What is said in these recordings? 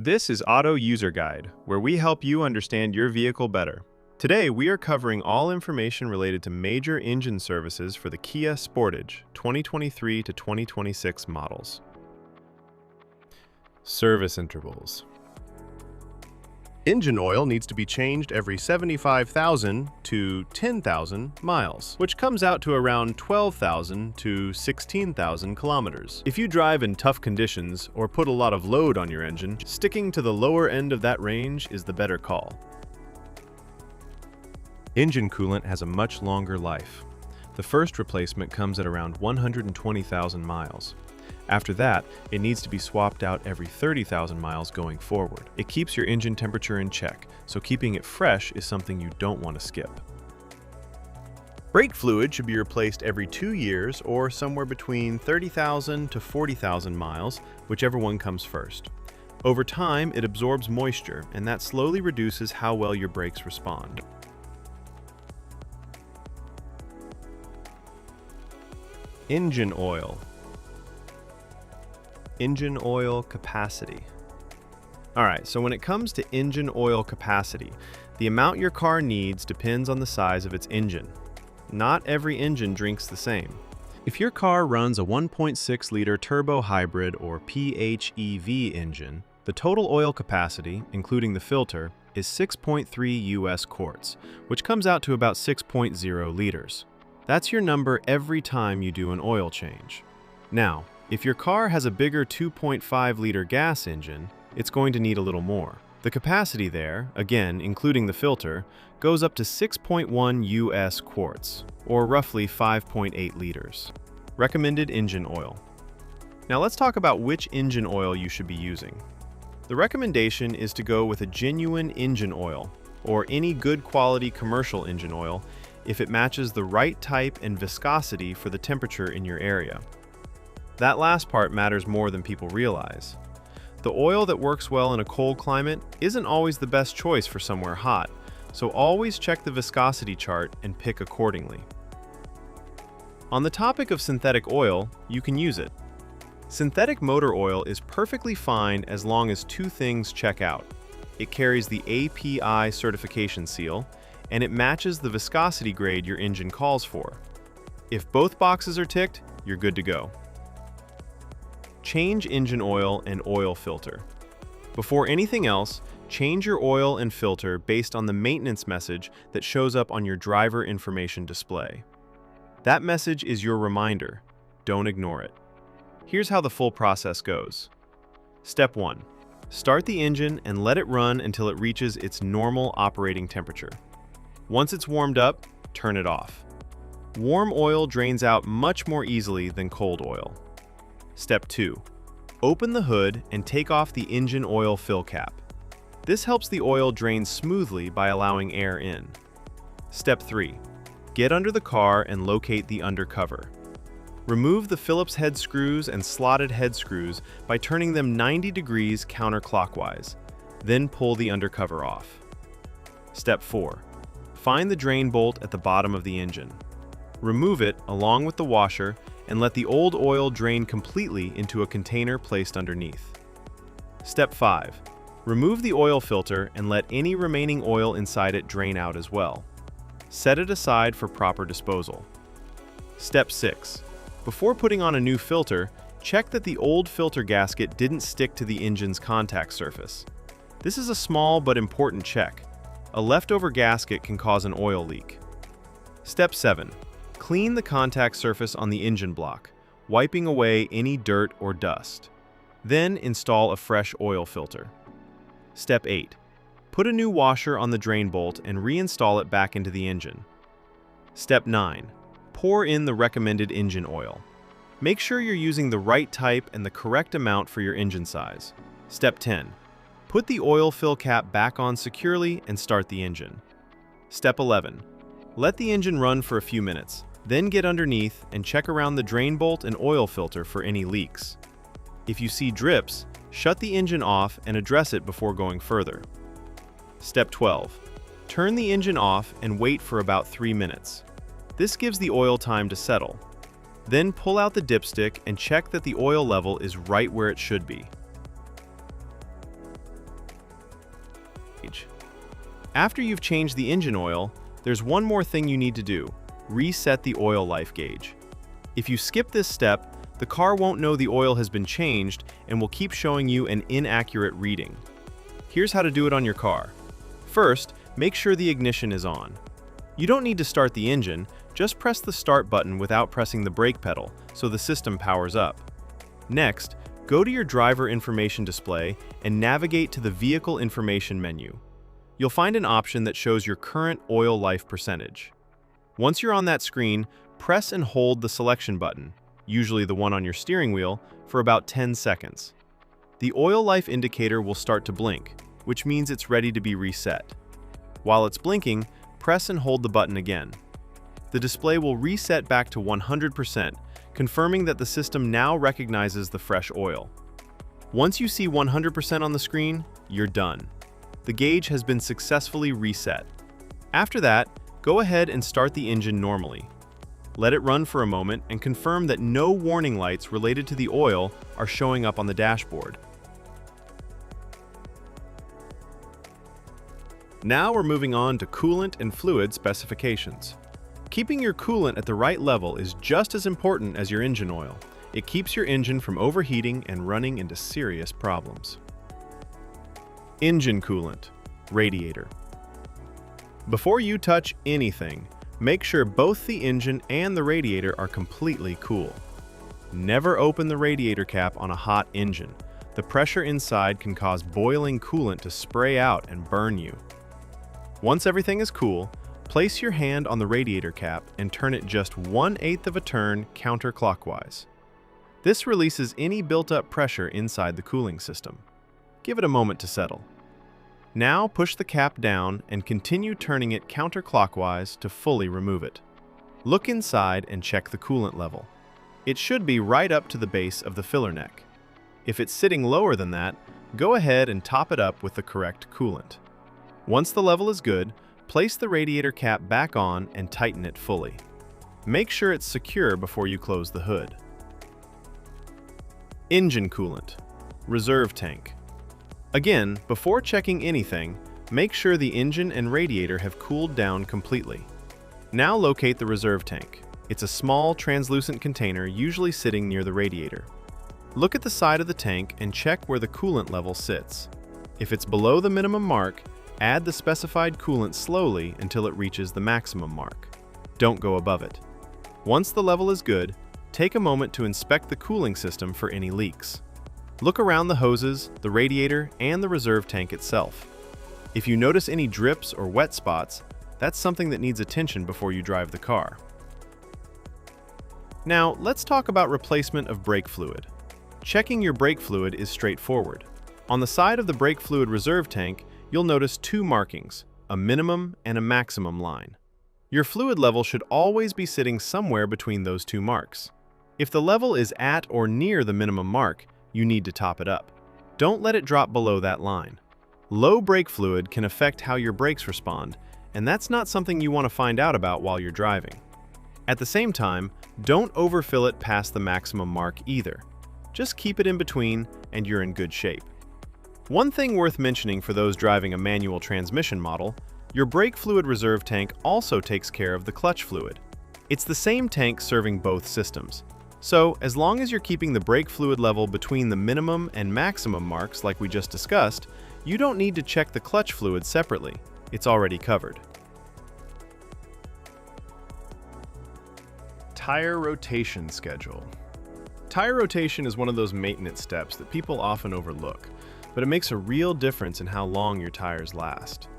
This is Auto User Guide, where we help you understand your vehicle better. Today, we are covering all information related to major engine services for the KIA Sportage 2023 to 2026 models. Service intervals. Engine oil needs to be changed every 75,000 to 10,000 miles, which comes out to around 12,000 to 16,000 kilometers. If you drive in tough conditions or put a lot of load on your engine, sticking to the lower end of that range is the better call. Engine coolant has a much longer life. The first replacement comes at around 120,000 miles. After that, it needs to be swapped out every 30,000 miles going forward. It keeps your engine temperature in check, so keeping it fresh is something you don't want to skip. Brake fluid should be replaced every 2 years or somewhere between 30,000 to 40,000 miles, whichever one comes first. Over time, it absorbs moisture, and that slowly reduces how well your brakes respond. Engine oil. Engine oil capacity. Alright, so when it comes to engine oil capacity, the amount your car needs depends on the size of its engine. Not every engine drinks the same. If your car runs a 1.6-liter turbo hybrid or PHEV engine, the total oil capacity, including the filter, is 6.3 US quarts, which comes out to about 6.0 liters. That's your number every time you do an oil change. Now, if your car has a bigger 2.5-liter gas engine, it's going to need a little more. The capacity there, again including the filter, goes up to 6.1 US quarts, or roughly 5.8 liters. Recommended engine oil. Now let's talk about which engine oil you should be using. The recommendation is to go with a genuine engine oil, or any good quality commercial engine oil, if it matches the right type and viscosity for the temperature in your area. That last part matters more than people realize. The oil that works well in a cold climate isn't always the best choice for somewhere hot, so always check the viscosity chart and pick accordingly. On the topic of synthetic oil, you can use it. Synthetic motor oil is perfectly fine as long as two things check out. It carries the API certification seal, and it matches the viscosity grade your engine calls for. If both boxes are ticked, you're good to go. Change engine oil and oil filter. Before anything else, change your oil and filter based on the maintenance message that shows up on your driver information display. That message is your reminder. Don't ignore it. Here's how the full process goes. Step 1. Start the engine and let it run until it reaches its normal operating temperature. Once it's warmed up, turn it off. Warm oil drains out much more easily than cold oil. Step 2. Open the hood and take off the engine oil fill cap. This helps the oil drain smoothly by allowing air in. Step 3. Get under the car and locate the undercover. Remove the Phillips head screws and slotted head screws by turning them 90 degrees counterclockwise. Then pull the undercover off. Step 4. Find the drain bolt at the bottom of the engine. Remove it along with the washer and let the old oil drain completely into a container placed underneath. Step 5. Remove the oil filter and let any remaining oil inside it drain out as well. Set it aside for proper disposal. Step 6. Before putting on a new filter, check that the old filter gasket didn't stick to the engine's contact surface. This is a small but important check. A leftover gasket can cause an oil leak. Step 7. Clean the contact surface on the engine block, wiping away any dirt or dust. Then install a fresh oil filter. Step 8. Put a new washer on the drain bolt and reinstall it back into the engine. Step 9. Pour in the recommended engine oil. Make sure you're using the right type and the correct amount for your engine size. Step 10. Put the oil fill cap back on securely and start the engine. Step 11. Let the engine run for a few minutes. Then get underneath and check around the drain bolt and oil filter for any leaks. If you see drips, shut the engine off and address it before going further. Step 12. Turn the engine off and wait for about 3 minutes. This gives the oil time to settle. Then pull out the dipstick and check that the oil level is right where it should be. gauge. After you've changed the engine oil, there's one more thing you need to do: reset the oil life gauge. If you skip this step, the car won't know the oil has been changed and will keep showing you an inaccurate reading. Here's how to do it on your car. First, make sure the ignition is on. You don't need to start the engine, just press the start button without pressing the brake pedal so the system powers up. Next, go to your driver information display and navigate to the vehicle information menu. You'll find an option that shows your current oil life percentage. Once you're on that screen, press and hold the selection button, usually the one on your steering wheel, for about 10 seconds. The oil life indicator will start to blink, which means it's ready to be reset. While it's blinking, press and hold the button again. The display will reset back to 100%, confirming that the system now recognizes the fresh oil. Once you see 100% on the screen, you're done. The gauge has been successfully reset. After that, go ahead and start the engine normally. Let it run for a moment and confirm that no warning lights related to the oil are showing up on the dashboard. Now we're moving on to coolant and fluid specifications. Keeping your coolant at the right level is just as important as your engine oil. It keeps your engine from overheating and running into serious problems. Engine coolant, radiator. Before you touch anything, make sure both the engine and the radiator are completely cool. Never open the radiator cap on a hot engine. The pressure inside can cause boiling coolant to spray out and burn you. Once everything is cool, place your hand on the radiator cap and turn it just 1/8 of a turn counterclockwise. This releases any built-up pressure inside the cooling system. Give it a moment to settle. Now push the cap down and continue turning it counterclockwise to fully remove it. Look inside and check the coolant level. It should be right up to the base of the filler neck. If it's sitting lower than that, go ahead and top it up with the correct coolant. Once the level is good, place the radiator cap back on and tighten it fully. Make sure it's secure before you close the hood. Engine coolant, reserve tank. Again, before checking anything, make sure the engine and radiator have cooled down completely. Now locate the reserve tank. It's a small, translucent container usually sitting near the radiator. Look at the side of the tank and check where the coolant level sits. If it's below the minimum mark, add the specified coolant slowly until it reaches the maximum mark. Don't go above it. Once the level is good, take a moment to inspect the cooling system for any leaks. Look around the hoses, the radiator, and the reserve tank itself. If you notice any drips or wet spots, that's something that needs attention before you drive the car. Now, let's talk about replacement of brake fluid. Checking your brake fluid is straightforward. On the side of the brake fluid reserve tank, you'll notice two markings, a minimum and a maximum line. Your fluid level should always be sitting somewhere between those two marks. If the level is at or near the minimum mark, you need to top it up. Don't let it drop below that line. Low brake fluid can affect how your brakes respond, and that's not something you want to find out about while you're driving. At the same time, don't overfill it past the maximum mark either. Just keep it in between and you're in good shape. One thing worth mentioning for those driving a manual transmission model, your brake fluid reserve tank also takes care of the clutch fluid. It's the same tank serving both systems. So, as long as you're keeping the brake fluid level between the minimum and maximum marks like we just discussed, you don't need to check the clutch fluid separately. It's already covered. Tire rotation schedule. Tire rotation is one of those maintenance steps that people often overlook, but it makes a real difference in how long your tires last.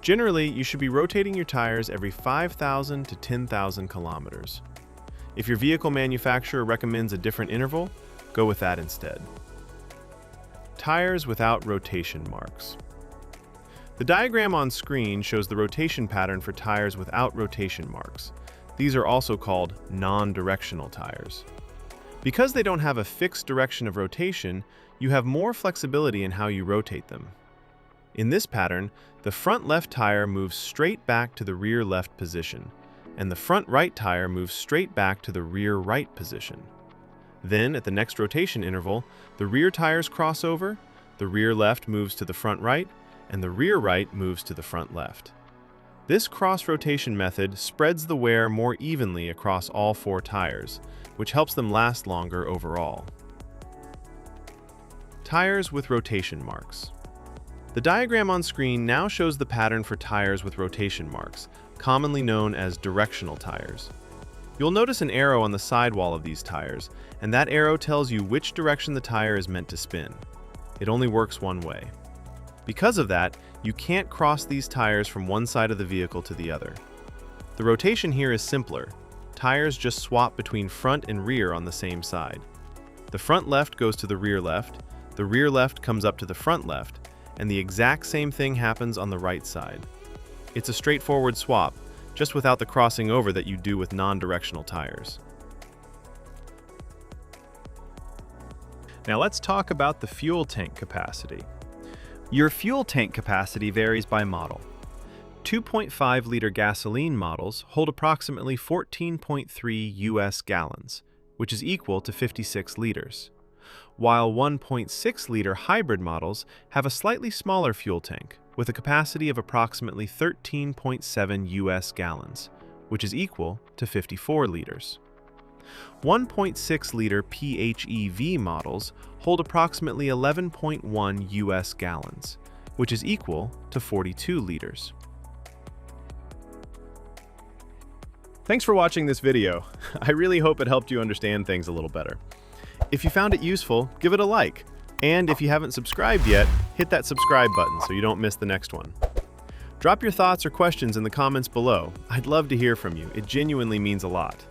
Generally, you should be rotating your tires every 5,000 to 10,000 kilometers. If your vehicle manufacturer recommends a different interval, go with that instead. Tires without rotation marks. The diagram on screen shows the rotation pattern for tires without rotation marks. These are also called non-directional tires. Because they don't have a fixed direction of rotation, you have more flexibility in how you rotate them. In this pattern, the front left tire moves straight back to the rear left position, and the front right tire moves straight back to the rear right position. Then, at the next rotation interval, the rear tires cross over, the rear left moves to the front right, and the rear right moves to the front left. This cross-rotation method spreads the wear more evenly across all 4 tires, which helps them last longer overall. Tires with rotation marks. The diagram on screen now shows the pattern for tires with rotation marks, commonly known as directional tires. You'll notice an arrow on the sidewall of these tires, and that arrow tells you which direction the tire is meant to spin. It only works one way. Because of that, you can't cross these tires from one side of the vehicle to the other. The rotation here is simpler. Tires just swap between front and rear on the same side. The front left goes to the rear left comes up to the front left, and the exact same thing happens on the right side. It's a straightforward swap, just without the crossing over that you do with non-directional tires. Now let's talk about the fuel tank capacity. Your fuel tank capacity varies by model. 2.5-liter gasoline models hold approximately 14.3 US gallons, which is equal to 56 liters, while 1.6-liter hybrid models have a slightly smaller fuel tank with a capacity of approximately 13.7 US gallons, which is equal to 54 liters. 1.6-liter PHEV models hold approximately 11.1 US gallons, which is equal to 42 liters. Thanks for watching this video. I really hope it helped you understand things a little better. If you found it useful, give it a like. And if you haven't subscribed yet, hit that subscribe button so you don't miss the next one. Drop your thoughts or questions in the comments below. I'd love to hear from you. It genuinely means a lot.